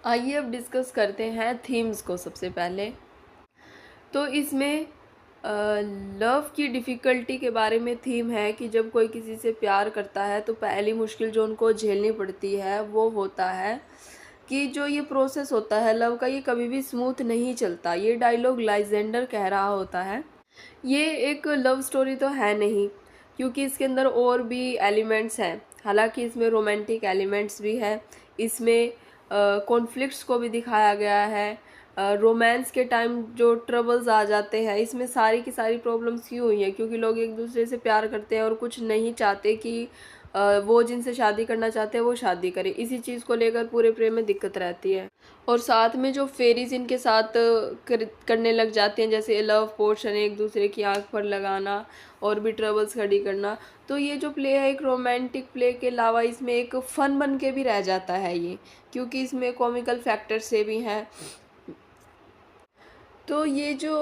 आइए अब डिस्कस करते हैं थीम्स को। सबसे पहले तो इसमें लव की डिफ़िकल्टी के बारे में थीम है कि जब कोई किसी से प्यार करता है तो पहली मुश्किल जो उनको झेलनी पड़ती है वो होता है कि जो ये प्रोसेस होता है लव का, ये कभी भी स्मूथ नहीं चलता। ये डायलॉग लाइजेंडर कह रहा होता है। ये एक लव स्टोरी तो है नहीं, क्योंकि इसके अंदर और भी एलिमेंट्स हैं। हालांकि इसमें रोमांटिक एलिमेंट्स भी है, इसमें कॉन्फ्लिक्ट्स को भी दिखाया गया है। रोमांस के टाइम जो ट्रबल्स आ जाते हैं, इसमें सारी की सारी प्रॉब्लम्स क्यों हुई है, क्योंकि लोग एक दूसरे से प्यार करते हैं और कुछ नहीं चाहते कि वो जिनसे शादी करना चाहते हैं वो शादी करे। इसी चीज़ को लेकर पूरे प्रेम में दिक्कत रहती है। और साथ में जो फेरीज इनके साथ करने लग जाते हैं, जैसे लव पोर्शन, एक दूसरे की आंख पर लगाना और भी ट्रबल्स खड़ी करना। तो ये जो प्ले है एक रोमांटिक प्ले के अलावा इसमें एक फ़न बन के भी रह जाता है ये, क्योंकि इसमें कॉमिकल फैक्टर से भी हैं। तो ये जो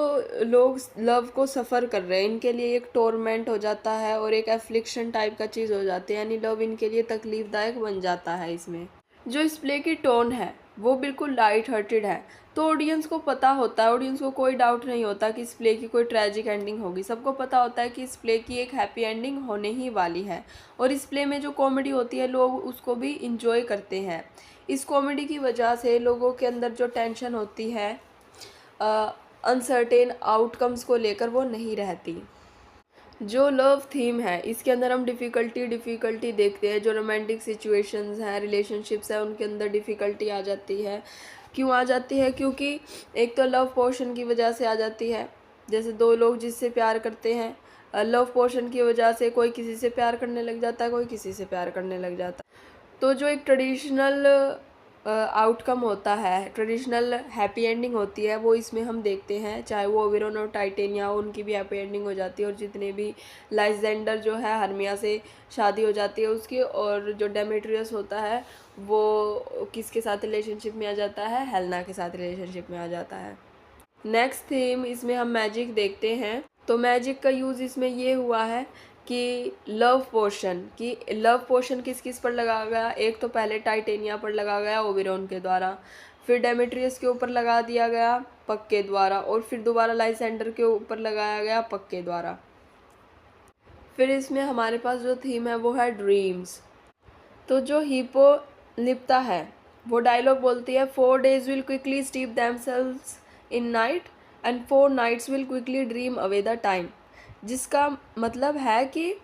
लोग लव को सफ़र कर रहे हैं इनके लिए एक टोर्मेंट हो जाता है और एक एफ्लिक्शन टाइप का चीज़ हो जाती है, यानी लव इनके लिए तकलीफ़दायक बन जाता है। इसमें जो इस प्ले की टोन है वो बिल्कुल लाइट हार्टेड है, तो ऑडियंस को पता होता है, ऑडियंस को कोई डाउट नहीं होता कि इस प्ले की कोई ट्रेजिक एंडिंग होगी। सबको पता होता है कि इस प्ले की एक हैप्पी एंडिंग होने ही वाली है। और इस प्ले में जो कॉमेडी होती है लोग उसको भी इंजॉय करते हैं। इस कॉमेडी की वजह से लोगों के अंदर जो टेंशन होती है अनसर्टेन आउटकम्स को लेकर वो नहीं रहती। जो लव थीम है इसके अंदर हम डिफ़िकल्टी देखते हैं। जो रोमांटिक सिचुएशंस हैं, रिलेशनशिप्स हैं, उनके अंदर डिफ़िकल्टी आ जाती है। क्यों आ जाती है? क्योंकि एक तो लव पोर्शन की वजह से आ जाती है। जैसे दो लोग जिससे प्यार करते हैं, लव पोर्शन की वजह से कोई किसी से प्यार करने लग जाता है, कोई किसी से प्यार करने लग जाता है। तो जो एक ट्रेडिशनल आउटकम होता है, ट्रेडिशनल हैप्पी एंडिंग होती है, वो इसमें हम देखते हैं। चाहे वो ओबेरॉन और टाइटेनिया हो, उनकी भी हैप्पी एंडिंग हो जाती है। और जितने भी लाइजेंडर जो है हर्मिया से शादी हो जाती है उसकी, और जो डेमेट्रियस होता है वो किसके साथ रिलेशनशिप में आ जाता है? हेलेना के साथ रिलेशनशिप में आ जाता है। नेक्स्ट थीम इसमें हम मैजिक देखते हैं। तो मैजिक का यूज़ इसमें ये हुआ है कि लव पोशन किस किस पर लगाया गया? एक तो पहले टाइटेनिया पर लगाया गया ओबेरॉन के द्वारा, फिर डेमेट्रियस के ऊपर लगा दिया गया पक के द्वारा, और फिर दोबारा लाइसेंडर के ऊपर लगाया गया पक के द्वारा। फिर इसमें हमारे पास जो थीम है वो है ड्रीम्स। तो जो हिप्पो लिप्ता है वो डायलॉग बोलती है, 4 days will quickly steep themselves in night and 4 nights will quickly dream away the time। जिसका मतलब है कि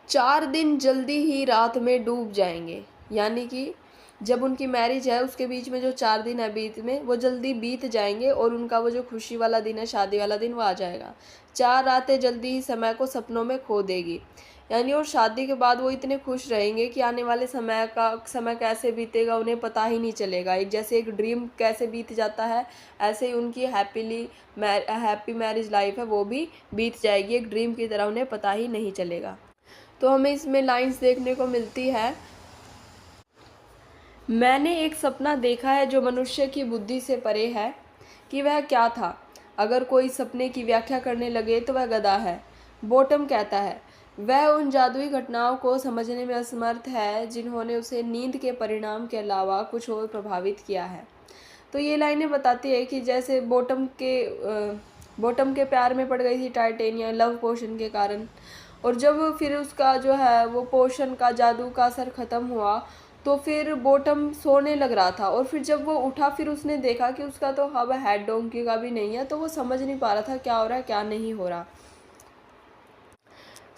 4 दिन जल्दी ही रात में डूब जाएंगे। यानी कि जब उनकी मैरिज है उसके बीच में जो 4 दिन है बीच में, वो जल्दी बीत जाएंगे और उनका वो जो खुशी वाला दिन है, शादी वाला दिन, वो आ जाएगा। 4 रातें जल्दी ही समय को सपनों में खो देगी। यानी और शादी के बाद वो इतने खुश रहेंगे कि आने वाले समय कैसे बीतेगा उन्हें पता ही नहीं चलेगा। एक जैसे एक ड्रीम कैसे बीत जाता है, ऐसे ही उनकी हैप्पी मैरिज लाइफ है वो भी बीत जाएगी एक ड्रीम की तरह, उन्हें पता ही नहीं चलेगा। तो हमें इसमें लाइंस देखने को मिलती है, मैंने एक सपना देखा है जो मनुष्य की बुद्धि से परे है, कि वह क्या था? अगर कोई सपने की व्याख्या करने लगे तो वह गधा है। बॉटम कहता है वह उन जादुई घटनाओं को समझने में असमर्थ है जिन्होंने उसे नींद के परिणाम के अलावा कुछ और प्रभावित किया है। तो ये लाइनें बताती है कि जैसे बॉटम के प्यार में पड़ गई थी टाइटेनिया लव पोशन के कारण, और जब फिर उसका जो है वो पोशन का जादू का असर ख़त्म हुआ तो फिर बॉटम सोने लग रहा था, और फिर जब वो उठा फिर उसने देखा कि उसका तो अब हेड डोंकी का भी नहीं है, तो वो समझ नहीं पा रहा था क्या हो रहा है क्या नहीं हो रहा।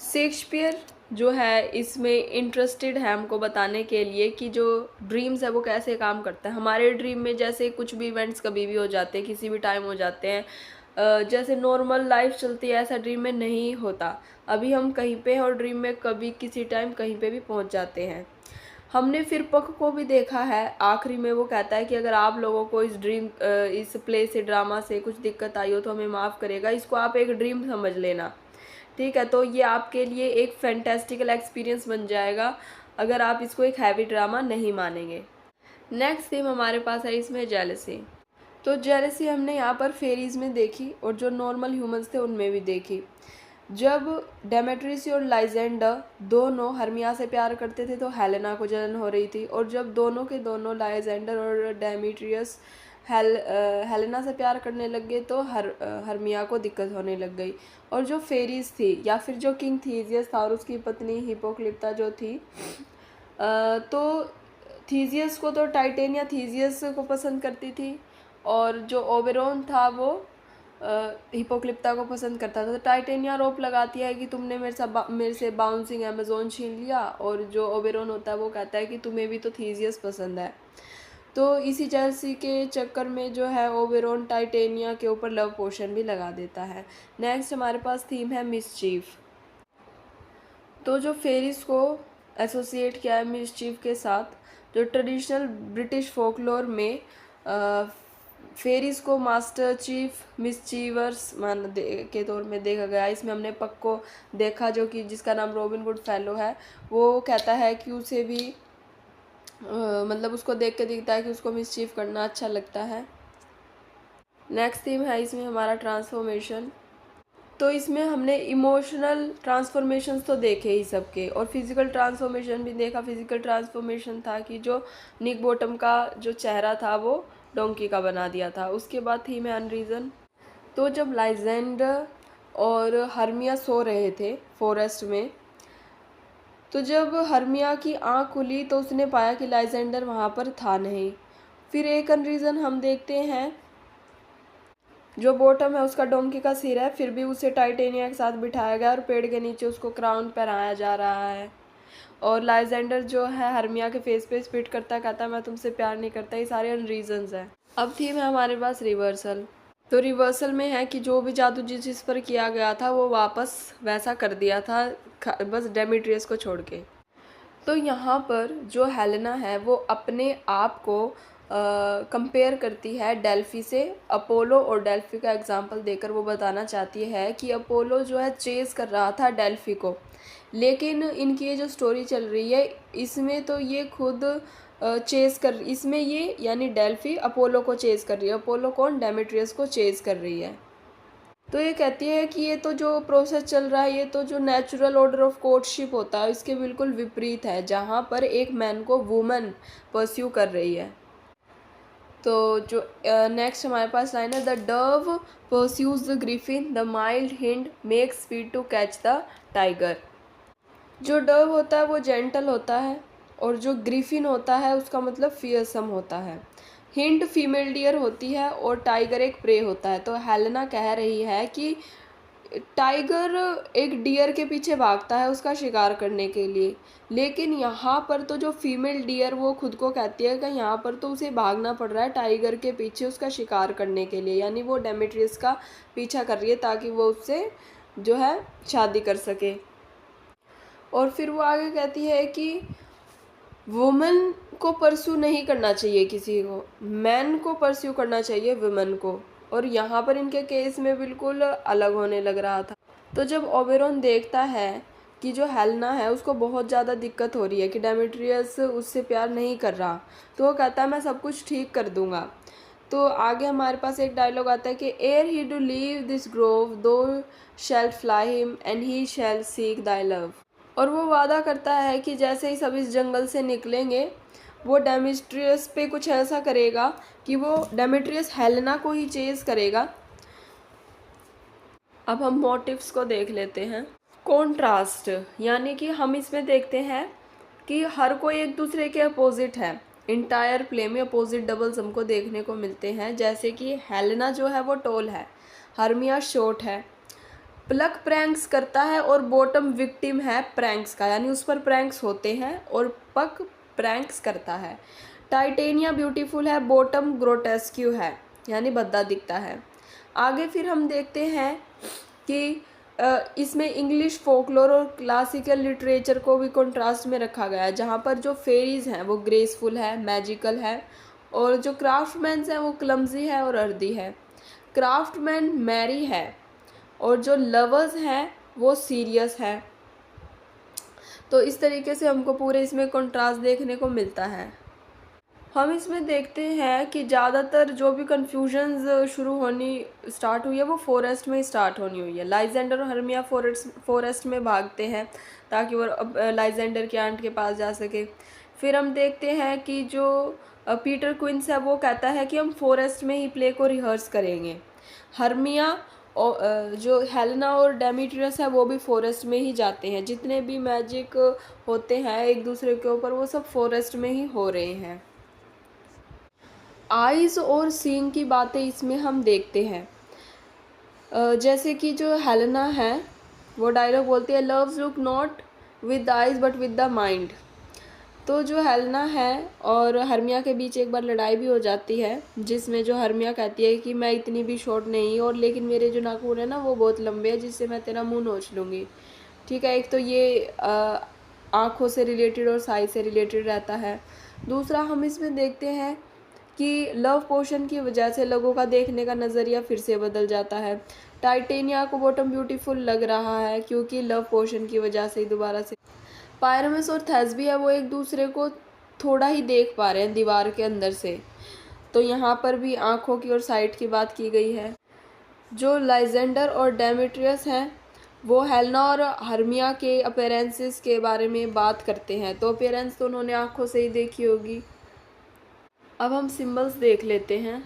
शेक्सपियर जो है इसमें इंटरेस्टेड है हमको बताने के लिए कि जो ड्रीम्स है वो कैसे काम करता है। हमारे ड्रीम में जैसे कुछ भी इवेंट्स कभी भी हो जाते हैं, किसी भी टाइम हो जाते हैं, जैसे नॉर्मल लाइफ चलती है ऐसा ड्रीम में नहीं होता। अभी हम कहीं पे हैं और ड्रीम में कभी किसी टाइम कहीं पे भी पहुंच जाते हैं। हमने फिर पक को भी देखा है, आखिरी में वो कहता है कि अगर आप लोगों को इस प्ले से, ड्रामा से कुछ दिक्कत आई हो तो हमें माफ़ करेगा, इसको आप एक ड्रीम समझ लेना। ठीक है, तो ये आपके लिए एक फैंटेस्टिकल एक्सपीरियंस बन जाएगा अगर आप इसको एक हैवी ड्रामा नहीं मानेंगे। नेक्स्ट थीम हमारे पास है इसमें जेलसी। तो जेलसी हमने यहाँ पर फेरीज में देखी और जो नॉर्मल ह्यूमंस थे उनमें भी देखी। जब डेमेट्रियस और लाइजेंडर दोनों हर्मिया से प्यार करते थे तो हेलेना को जलन हो रही थी, और जब दोनों के दोनों लाइजेंडर और डेमेट्रियस हेलेना से प्यार करने लग गए तो हर्मिया को दिक्कत होने लग गई। और जो फेरीज थी या फिर जो किंग थीसियस था और उसकी पत्नी हिपोक्लिप्ता जो थी, तो थीसियस को तो टाइटेनिया थीसियस को पसंद करती थी, और जो ओबेरोन था वो हिपोक्लिप्ता को पसंद करता था। तो टाइटेनिया आरोप लगाती है कि तुमने मेरे से बाउंसिंग अमेजोन छीन लिया, और जो ओबेरोन होता है वो कहता है कि तुम्हें भी तो थीसियस पसंद है। तो इसी जेलसी के चक्कर में जो है ओबेरोन टाइटेनिया के ऊपर लव पोशन भी लगा देता है। नेक्स्ट हमारे पास थीम है मिसचीफ। तो जो फेरिस को एसोसिएट किया है मिसचीफ के साथ, जो ट्रेडिशनल ब्रिटिश फोकलोर में फेरिस को मास्टर चीफ मिसचीवर्स के तौर में देखा गया। इसमें हमने पक को देखा जो कि जिसका नाम रॉबिन वुड फेलो है, वो कहता है कि उसे भी मतलब उसको देख के दिखता है कि उसको मिसचीफ करना अच्छा लगता है। नेक्स्ट थीम है इसमें हमारा ट्रांसफॉर्मेशन। तो इसमें हमने इमोशनल ट्रांसफॉर्मेशंस तो देखे ही सबके, और फिजिकल ट्रांसफॉर्मेशन भी देखा। फिजिकल ट्रांसफॉर्मेशन था कि जो निक बॉटम का जो चेहरा था वो डोंकी का बना दिया था। उसके बाद थीम है अनरीजन। तो जब लाइजेंडर और हर्मिया सो रहे थे फॉरेस्ट में, तो जब हर्मिया की आंख खुली तो उसने पाया कि लाइजेंडर वहाँ पर था नहीं। फिर एक अनरीजन हम देखते हैं, जो बॉटम है उसका डोंकी का सिर है, फिर भी उसे टाइटेनिया के साथ बिठाया गया और पेड़ के नीचे उसको क्राउन पहनाया जा रहा है। और लाइजेंडर जो है हर्मिया के फेस पे स्पिट करता, कहता मैं तुमसे प्यार नहीं करता। ये सारे अनरीजन्स हैं। अब थीम है हमारे पास रिवर्सल। तो रिवर्सल में है कि जो भी जादू जिस पर किया गया था वो वापस वैसा कर दिया था, बस डेमेट्रियस को छोड़ के। तो यहाँ पर जो हेलेना है वो अपने आप को कंपेयर करती है डेल्फी से। अपोलो और डेल्फी का एग्जांपल देकर वो बताना चाहती है कि अपोलो जो है चेस कर रहा था डेल्फी को, लेकिन इनकी ये जो स्टोरी चल रही है इसमें तो ये खुद चेस कर, इसमें ये यानी डेल्फी अपोलो को चेस कर रही है। अपोलो कौन? डेमेट्रियस को चेस कर रही है। तो ये कहती है कि ये तो जो प्रोसेस चल रहा है ये तो जो नेचुरल ऑर्डर ऑफ कोर्टशिप होता है इसके बिल्कुल विपरीत है, जहाँ पर एक मैन को वुमन परस्यू कर रही है। तो जो नेक्स्ट हमारे पास लाइन है, the dove pursues the griffin, the mild hind makes speed to catch the tiger. जो डव होता है वो जेंटल होता है, और जो ग्रिफिन होता है उसका मतलब फियरसम होता है। हिंड फीमेल डियर होती है और टाइगर एक प्रे होता है। तो हेलेना कह रही है कि टाइगर एक डियर के पीछे भागता है उसका शिकार करने के लिए, लेकिन यहाँ पर तो जो फीमेल डियर वो खुद को कहती है कि यहाँ पर तो उसे भागना पड़ रहा है टाइगर के पीछे उसका शिकार करने के लिए, यानी वो डेमेट्रियस का पीछा कर रही है ताकि वो उससे जो है शादी कर सके। और फिर वो आगे कहती है कि वुमेन को परस्यू नहीं करना चाहिए किसी को, मैन को परस्यू करना चाहिए वुमेन को। और यहाँ पर इनके केस में बिल्कुल अलग होने लग रहा था। तो जब ओबेरोन देखता है कि जो हेलेना है उसको बहुत ज़्यादा दिक्कत हो रही है कि डेमेट्रियस उससे प्यार नहीं कर रहा, तो वो कहता है मैं सब कुछ ठीक कर दूंगा। तो आगे हमारे पास एक डायलॉग आता है कि ere he to leave this grove thou shall fly him and he shall seek thy love. और वो वादा करता है कि जैसे ही सब इस जंगल से निकलेंगे वो डेमेट्रियस पे कुछ ऐसा करेगा कि वो डेमेट्रियस हेलेना को ही चेज करेगा। अब हम मोटिव्स को देख लेते हैं। कॉन्ट्रास्ट, यानी कि हम इसमें देखते हैं कि हर कोई एक दूसरे के अपोजिट है। इंटायर प्ले में अपोजिट डबल्स हमको देखने को मिलते हैं, जैसे कि हेलेना जो है वो टॉल है, हर्मिया शॉर्ट है, प्लक प्रैंक्स करता है और बॉटम विक्टिम है प्रैंक्स का, यानी उस पर प्रैंक्स होते हैं, और पक प्रैंक्स करता है। टाइटेनिया ब्यूटीफुल है, बॉटम ग्रोटेस्क्यू है, यानी भद्दा दिखता है। आगे फिर हम देखते हैं कि इसमें इंग्लिश फोकलोर और क्लासिकल लिटरेचर को भी कंट्रास्ट में रखा गया है, जहाँ पर जो फेरीज हैं वो ग्रेसफुल है, मैजिकल है, और जो क्राफ्टमैन्स हैं वो क्लमजी है और अर्दी है। क्राफ्टमैन मैरी है और जो लवर्स हैं वो सीरियस है। तो इस तरीके से हमको पूरे इसमें कंट्रास्ट देखने को मिलता है। हम इसमें देखते हैं कि ज़्यादातर जो भी कन्फ्यूजन्स शुरू होनी स्टार्ट हुई है वो फॉरेस्ट में ही स्टार्ट होनी हुई है। लाइजेंडर और हर्मिया फॉरेस्ट में भागते हैं ताकि वो लाइजेंडर के आंट के पास जा सके। फिर हम देखते हैं कि जो पीटर क्विंस है वो कहता है कि हम फॉरेस्ट में ही प्ले को रिहर्स करेंगे। हर्मिया और जो हेलेना और डेमेट्रियस है वो भी फॉरेस्ट में ही जाते हैं। जितने भी मैजिक होते हैं एक दूसरे के ऊपर वो सब फॉरेस्ट में ही हो रहे हैं। आइज़ और सीइंग की बातें इसमें हम देखते हैं। जैसे कि जो हेलेना है वो डायलॉग बोलती है, loves look not with the eyes but with the mind. तो जो हेलेना है और हर्मिया के बीच एक बार लड़ाई भी हो जाती है जिसमें जो हर्मिया कहती है कि मैं इतनी भी शॉर्ट नहीं और लेकिन मेरे जो नाखून है ना वो बहुत लंबे हैं जिससे मैं तेरा मुंह नोच लूँगी। ठीक है, एक तो ये आँखों से रिलेटेड और साइज से रिलेटेड रहता है। दूसरा हम इसमें देखते हैं कि लव पोशन की वजह से लोगों का देखने का नज़रिया फिर से बदल जाता है। टाइटेनिया को बॉटम ब्यूटीफुल लग रहा है क्योंकि लव पोशन की वजह से दोबारा से पायरमस और थेस्बी है वो एक दूसरे को थोड़ा ही देख पा रहे हैं दीवार के अंदर से। तो यहाँ पर भी आँखों की और साइट की बात की गई है। जो लाइजेंडर और डेमेट्रियस हैं वो हेलेना और हर्मिया के अपीयरेंसेस के बारे में बात करते हैं। तो अपीयरेंस तो उन्होंने आँखों से ही देखी होगी। अब हम सिंबल्स देख लेते हैं।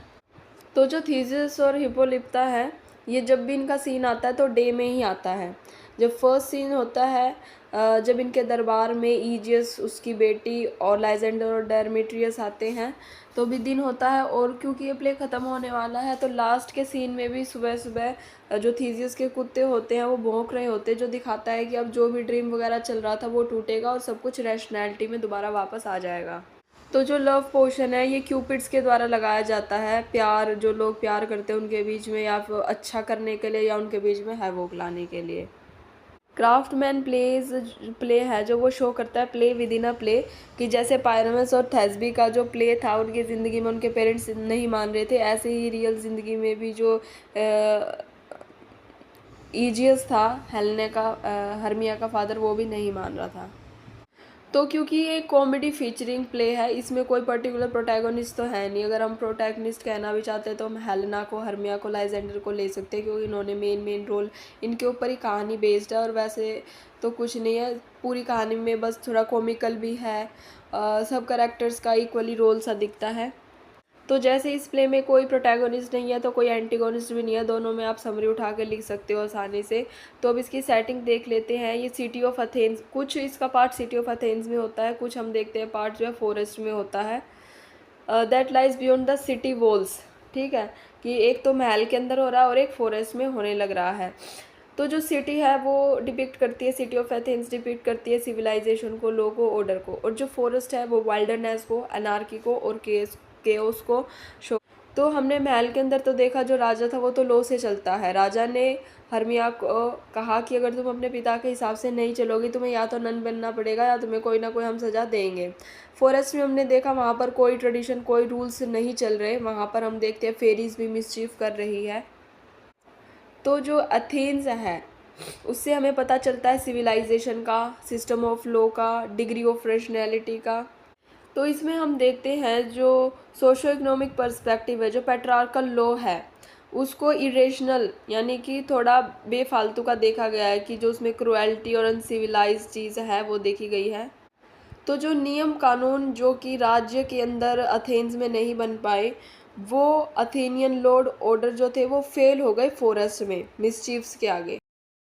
तो जो थीसिस और हिप्पोलिप्ता है ये जब भी इनका सीन आता है तो डे में ही आता है। जब फर्स्ट सीन होता है जब इनके दरबार में ईजियस उसकी बेटी और लाइजेंडर और डेमेट्रियस आते हैं तो भी दिन होता है। और क्योंकि ये प्ले ख़त्म होने वाला है तो लास्ट के सीन में भी सुबह सुबह जो थीसिस के कुत्ते होते हैं वो भौंक रहे होते हैं जो दिखाता है कि अब जो भी ड्रीम वगैरह चल रहा था वो टूटेगा और सब कुछ रैशनैलिटी में दोबारा वापस आ जाएगा। तो जो लव पोशन है ये क्यूपिड्स के द्वारा लगाया जाता है प्यार जो लोग प्यार करते हैं उनके बीच में या फिर अच्छा करने के लिए या उनके बीच में हैवोक लाने के लिए। क्राफ्टमैन प्ले है जो वो शो करता है play with in a play कि जैसे पायरमस और थेस्बी का जो प्ले था उनकी ज़िंदगी में उनके पेरेंट्स नहीं मान रहे थे ऐसे ही रियल ज़िंदगी में भी जो ईजियस था हेलेना का हर्मिया का फादर वो भी नहीं मान रहा था। तो क्योंकि ये कॉमेडी फीचरिंग प्ले है इसमें कोई पर्टिकुलर प्रोटैगोनिस्ट तो है नहीं। अगर हम प्रोटैगनिस्ट कहना भी चाहते हैं तो हम हेलेना को हर्मिया को लाइजेंडर को ले सकते हैं क्योंकि इन्होंने मेन रोल इनके ऊपर ही कहानी बेस्ड है। और वैसे तो कुछ नहीं है पूरी कहानी में बस थोड़ा कॉमिकल भी है सब कैरेक्टर्स का इक्वली रोल सा दिखता है। तो जैसे इस प्ले में कोई प्रोटैगोनिस्ट नहीं है तो कोई एंटीगोनिस्ट भी नहीं है दोनों में आप समरी उठा कर लिख सकते हो आसानी से। तो अब इसकी सेटिंग देख लेते हैं। ये सिटी ऑफ अथेंस कुछ इसका पार्ट सिटी ऑफ अथेंस में होता है कुछ हम देखते हैं पार्ट जो है फॉरेस्ट में होता है। That lies beyond the city walls. ठीक है कि एक तो महल के अंदर हो रहा है और एक फॉरेस्ट में होने लग रहा है। तो जो सिटी है वो डिपिक्ट करती है सिटी ऑफ एथेंस डिपिक्ट करती है सिविलाइजेशन को लॉ को ऑर्डर को। और जो फॉरेस्ट है वो वाइल्डरनेस को अनार्की को और केओस को शो। तो हमने महल के अंदर तो देखा जो राजा था वो तो लॉ से चलता है। राजा ने हर्मिया को कहा कि अगर तुम अपने पिता के हिसाब से नहीं चलोगी तुम्हें या तो नन बनना पड़ेगा या तुम्हें कोई ना कोई हम सज़ा देंगे। फॉरेस्ट में हमने देखा वहाँ पर कोई ट्रेडिशन कोई रूल्स नहीं चल रहे वहाँ पर हम देखते हैं फेरीज भी मिसचीफ कर रही है। तो जो एथेंस है उससे हमें पता चलता है सिविलाइजेशन का सिस्टम ऑफ लॉ का डिग्री ऑफ रैशनैलिटी का। तो इसमें हम देखते हैं जो सोशो इकोनॉमिक पर्सपेक्टिव है जो पैट्रियार्कल लॉ है उसको इरेशनल यानी कि थोड़ा बेफालतू का देखा गया है कि जो उसमें क्रुएल्टी और अनसिविलाइज चीज़ है वो देखी गई है। तो जो नियम कानून जो कि राज्य के अंदर अथेंस में नहीं बन पाए वो अथेनियन लॉ ऑर्डर जो थे वो फेल हो गए फॉरेस्ट में मिसचीफ्स के आगे।